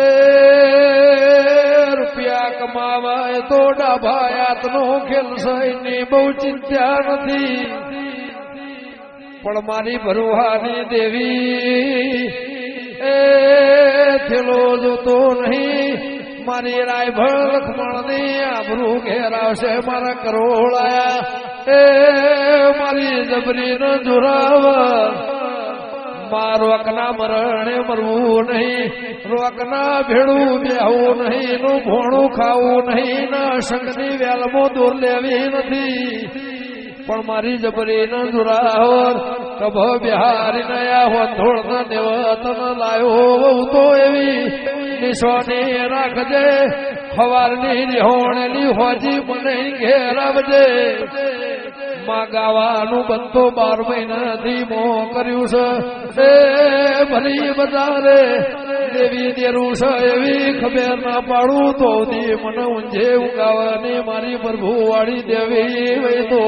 એ રૂપિયા કમાવાય તો ડાભાયાત નો ખેલ સૈની બહુ ચિંતા નથી, પણ મારી ભરુહાની દેવી એ થેલો જોતો નહીં, મારી રાયભળ લખમણની આબરૂ ઘેરાવશે મારા કરોળાયા, એ મારી જબરી ન જોરાવ, રોકના મરણે મરવું નહીં, રોકના ભેળું બેહવું નહીં, નું ભોણું ખાવું નહીં, ના શંખની વેલમાં દૂર લેવી નથી, પણ મારી જબરી ન જોરાવર કભ બિહારી નયા હોંધોળ ન દેવતન લાયો તો એવી નિશોની રાખજે, સવારની નિહોણેલી હોજી મને ઘેરાવજે, માં ગાવાનું બંધો 12 મહિનાથી મો કર્યું છે, એ ભલી બજારે દેવી દેરું છે એવી ખબર ના પાડું તો મને ઊંઝે ઊંઘાવાની મારી પ્રભુ વાળી દેવી વૈતો